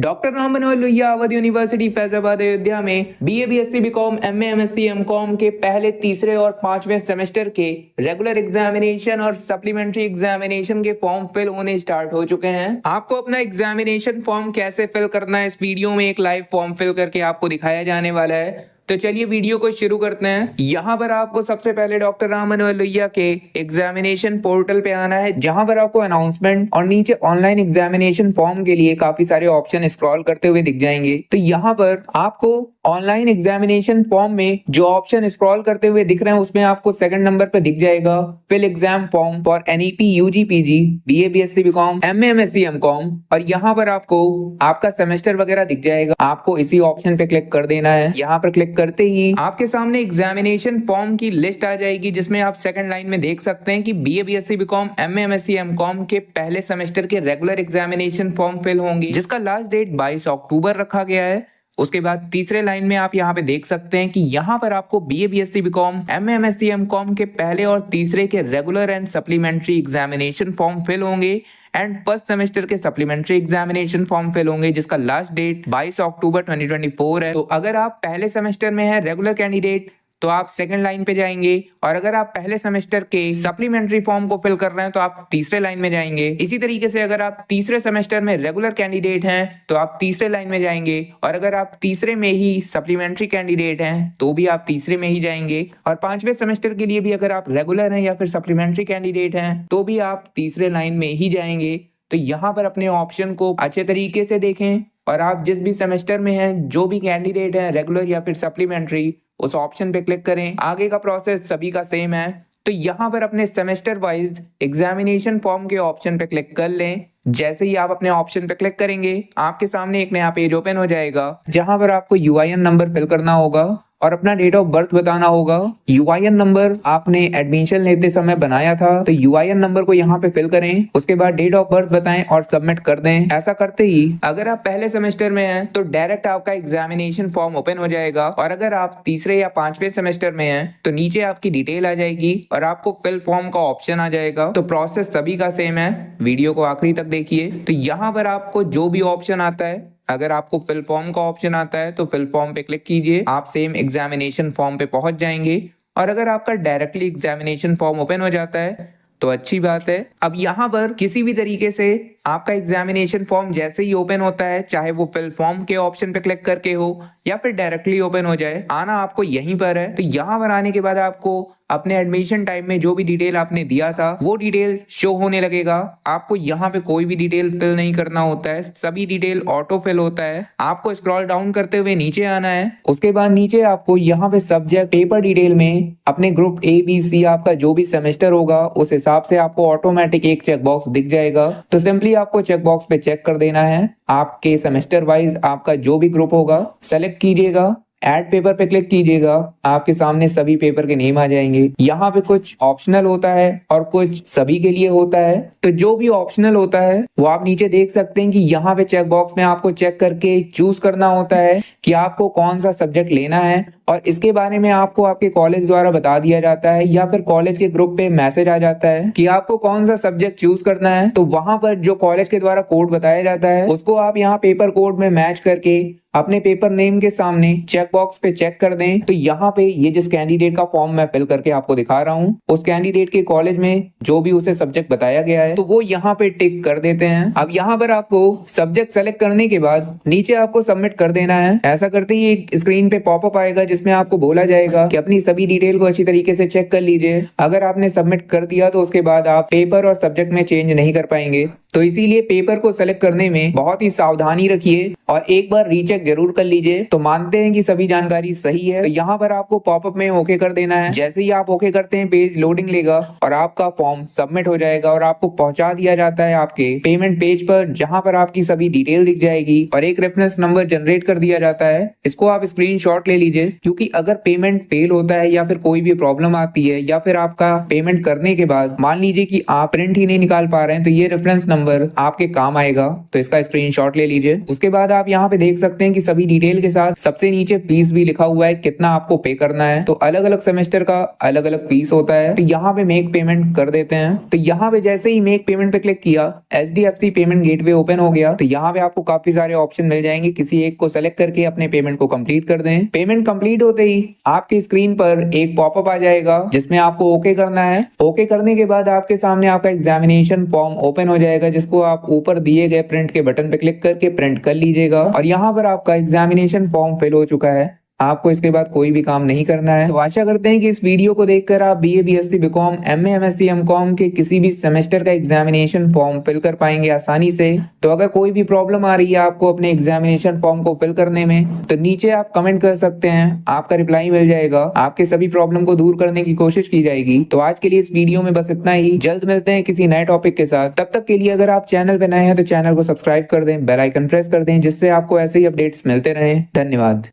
Doctor Ram Manohar Lohia Awadh university Faizabad Ayodhya में BA BSc BCom MA MSc MCom के पहले तीसरे और पांचवें सेमेस्टर के रेगुलर एग्जामिनेशन और सप्लीमेंट्री एग्जामिनेशन के फॉर्म फिल होने स्टार्ट हो चुके हैं। आपको अपना एग्जामिनेशन फॉर्म कैसे फिल करना है इस वीडियो में एक लाइव फॉर्म फिल करके आपको दिखाया जाने वाला है। तो चलिए वीडियो को शुरू करते हैं। यहाँ पर आपको सबसे पहले डॉक्टर राम मनोहर लोहिया के एग्जामिनेशन पोर्टल पे आना है, जहाँ पर आपको अनाउंसमेंट और नीचे ऑनलाइन एग्जामिनेशन फॉर्म के लिए काफी सारे ऑप्शन स्क्रॉल करते हुए दिख जाएंगे। तो यहाँ पर आपको ऑनलाइन एग्जामिनेशन फॉर्म में जो ऑप्शन स्क्रॉल करते हुए दिख रहे हैं उसमें आपको सेकंड नंबर पे दिख जाएगा fill exam form for NEP UG PG BA BSc BCom MA MSc MCom, और यहाँ पर आपको आपका सेमेस्टर वगैरह दिख जाएगा। आपको इसी ऑप्शन पे क्लिक कर देना है। यहाँ पर क्लिक करते ही आपके सामने एग्जामिनेशन फॉर्म की लिस्ट आ जाएगी, जिसमें आप सेकंड लाइन में देख सकते हैं कि BA BSc BCom MA MSc MCom के पहले सेमेस्टर के रेगुलर एग्जामिनेशन फॉर्म फिल होंगे, जिसका लास्ट डेट 22 अक्टूबर रखा गया है। उसके बाद तीसरे लाइन में आप यहाँ पे देख सकते हैं कि यहाँ पर आपको BA BSc BCom MA MSc MCom के पहले और तीसरे के regular and supplementary examination form fill होंगे एंड फर्स्ट सेमेस्टर के सप्लीमेंट्री एग्जामिनेशन फॉर्म फिल होंगे, जिसका लास्ट डेट 22 अक्टूबर 2024 है। तो अगर आप पहले सेमेस्टर में है रेगुलर कैंडिडेट तो आप सेकंड लाइन पे जाएंगे, और अगर आप पहले सेमेस्टर के सप्लीमेंट्री फॉर्म को फिल कर रहे हैं तो आप तीसरे लाइन में जाएंगे। इसी तरीके से अगर आप तीसरे सेमेस्टर में रेगुलर कैंडिडेट हैं तो आप तीसरे लाइन में जाएंगे, और अगर आप तीसरे में ही सप्लीमेंट्री कैंडिडेट हैं तो भी आप तीसरे में ही जाएंगे, और पांचवें सेमेस्टर के लिए भी अगर आप रेगुलर हैं या फिर सप्लीमेंट्री कैंडिडेट हैं तो भी आप तीसरे लाइन में ही जाएंगे। तो यहाँ पर अपने ऑप्शन को अच्छे तरीके से देखें, और आप जिस भी सेमेस्टर में हैं जो भी कैंडिडेट हैं रेगुलर या फिर सप्लीमेंट्री उस ऑप्शन पे क्लिक करें। आगे का प्रोसेस सभी का सेम है। तो यहाँ पर अपने सेमेस्टर वाइज एग्जामिनेशन फॉर्म के ऑप्शन पे क्लिक कर लें। जैसे ही आप अपने ऑप्शन पे क्लिक करेंगे आपके सामने एक नया पेज ओपन हो जाएगा, जहां पर आपको यूआईएन नंबर फिल करना होगा और अपना डेट ऑफ बर्थ बताना होगा। यूआईएन नंबर आपने एडमिशन लेते समय बनाया था, तो यूआईएन नंबर को यहाँ पे फिल करें। उसके बाद डेट ऑफ बर्थ बताएं और सबमिट कर दें। ऐसा करते ही अगर आप पहले सेमेस्टर में हैं तो डायरेक्ट आपका एग्जामिनेशन फॉर्म ओपन हो जाएगा, और अगर आप तीसरे या पांचवें सेमेस्टर में हैं तो नीचे आपकी डिटेल आ जाएगी और आपको फिल फॉर्म का ऑप्शन आ जाएगा। तो प्रोसेस सभी का सेम है, वीडियो को आखिरी तक देखिए। तो यहाँ पर आपको जो भी ऑप्शन आता है, अगर आपको फिल फॉर्म का ऑप्शन आता है तो फिल फॉर्म पे क्लिक कीजिए, आप सेम एग्जामिनेशन फॉर्म पे पहुंच जाएंगे। और अगर आपका डायरेक्टली एग्जामिनेशन फॉर्म ओपन हो जाता है तो अच्छी बात है। अब यहाँ पर किसी भी तरीके से आपका एग्जामिनेशन फॉर्म जैसे ही ओपन होता है, चाहे वो फिल फॉर्म के ऑप्शन पे क्लिक करके हो या फिर डायरेक्टली ओपन हो जाए, आना आपको यहीं पर है। तो यहाँ पर आने के बाद आपको अपने एडमिशन टाइम में जो भी डिटेल आपने दिया था वो डिटेल शो होने लगेगा। आपको यहाँ पे कोई भी डिटेल फिल नहीं करना होता है, सभी डिटेल ऑटो फिल होता है। आपको स्क्रॉल डाउन करते हुए नीचे आना है। उसके बाद नीचे आपको यहाँ पे सब्जेक्ट पेपर डिटेल में अपने ग्रुप ए बी सी आपका जो भी सेमेस्टर होगा उस हिसाब से आपको ऑटोमेटिक एक चेक बॉक्स दिख जाएगा। तो सिंपली आपको चेक बॉक्स पे चेक कर देना है। आपके सेमेस्टर वाइज आपका जो भी ग्रुप होगा सेलेक्ट कीजिएगा, ऐड पेपर पे क्लिक कीजिएगा, आपके सामने सभी पेपर के नेम आ जाएंगे। यहाँ पे कुछ ऑप्शनल होता है और कुछ सभी के लिए होता है। तो जो भी ऑप्शनल होता है वो आप नीचे देख सकते हैं कि यहाँ पे चेक बॉक्स में आपको चेक करके चूज करना होता है कि आपको कौन सा सब्जेक्ट लेना है, और इसके बारे में आपको आपके कॉलेज द्वारा बता दिया जाता है या फिर कॉलेज के ग्रुप पे मैसेज आ जाता है कि आपको कौन सा सब्जेक्ट चूज करना है। तो वहां पर जो कॉलेज के द्वारा कोड बताया जाता है उसको आप यहाँ पेपर कोड में मैच करके अपने पेपर नेम के सामने चेक बॉक्स पे चेक कर दें। तो यहाँ पे ये जिस कैंडिडेट का फॉर्म मैं फिल करके आपको दिखा रहा हूँ उस कैंडिडेट के कॉलेज में जो भी उसे सब्जेक्ट बताया गया है तो वो यहाँ पे टिक कर देते हैं। अब यहाँ पर आपको सब्जेक्ट सेलेक्ट करने के बाद नीचे आपको सबमिट कर देना है। ऐसा करते ही एक स्क्रीन पे पॉपअप आएगा जिसमें आपको बोला जाएगा कि अपनी सभी डिटेल को अच्छी तरीके से चेक कर लीजिए। अगर आपने सबमिट कर दिया तो उसके बाद आप पेपर और सब्जेक्ट में चेंज नहीं कर पाएंगे। तो इसीलिए पेपर को सेलेक्ट करने में बहुत ही सावधानी रखिए और एक बार रीचेक जरूर कर लीजिए। तो मानते हैं कि सभी जानकारी सही है, तो यहाँ पर आपको पॉपअप में ओके कर देना है। जैसे ही आप ओके करते हैं पेज लोडिंग लेगा और आपका फॉर्म सबमिट हो जाएगा और आपको पहुंचा दिया जाता है आपके पेमेंट पेज पर, जहां पर आपकी सभी डिटेल दिख जाएगी और एक रेफरेंस नंबर जनरेट कर दिया जाता है। इसको आप स्क्रीनशॉट ले लीजिए, क्योंकि अगर पेमेंट फेल होता है या फिर कोई भी प्रॉब्लम आती है या फिर आपका पेमेंट करने के बाद मान लीजिए कि आप प्रिंट ही नहीं निकाल पा रहे हैं तो ये रेफरेंस नंबर आपके काम आएगा, तो इसका स्क्रीनशॉट ले लीजिए। उसके बाद आप यहाँ पे देख सकते हैं कि सभी डिटेल के साथ सबसे नीचे फीस भी लिखा हुआ है, कितना आपको पे करना है। तो अलग अलग सेमेस्टर का अलग अलग फीस होता है। तो यहाँ पे मेक पेमेंट कर देते हैं। तो यहाँ पे जैसे ही मेक पेमेंट पे क्लिक किया, HDFC पेमेंट गेटवे ओपन हो गया। तो यहाँ पे आपको काफी सारे ऑप्शन मिल जाएंगे, किसी एक को सेलेक्ट करके अपने पेमेंट को कंप्लीट कर दें। पेमेंट कंप्लीट होते ही आपकी स्क्रीन पर एक पॉपअप आ जाएगा जिसमें आपको ओके करना है। ओके करने के बाद आपके सामने आपका एग्जामिनेशन फॉर्म ओपन हो जाएगा, जिसको आप ऊपर दिए गए प्रिंट के बटन पे क्लिक करके प्रिंट कर लीजिएगा। और यहाँ पर आपका एग्जामिनेशन फॉर्म फिल हो चुका है। आपको इसके बाद कोई भी काम नहीं करना है। तो आशा करते हैं कि इस वीडियो को देखकर आप BA BSc BCom MA MSc MCom के किसी भी सेमेस्टर का एग्जामिनेशन फॉर्म फिल कर पाएंगे आसानी से। तो अगर कोई भी प्रॉब्लम आ रही है आपको अपने एग्जामिनेशन फॉर्म को फिल करने में, तो नीचे आप कमेंट कर सकते हैं, आपका रिप्लाई मिल जाएगा। आपके सभी प्रॉब्लम को दूर करने की कोशिश की जाएगी। तो आज के लिए इस वीडियो में बस इतना ही। जल्द मिलते हैं किसी नए टॉपिक के साथ। तब तक के लिए अगर आप चैनल पे नए हैं तो चैनल को सब्सक्राइब कर दें, बेल आइकन प्रेस कर दें, जिससे आपको ऐसे ही अपडेट्स मिलते रहें। धन्यवाद।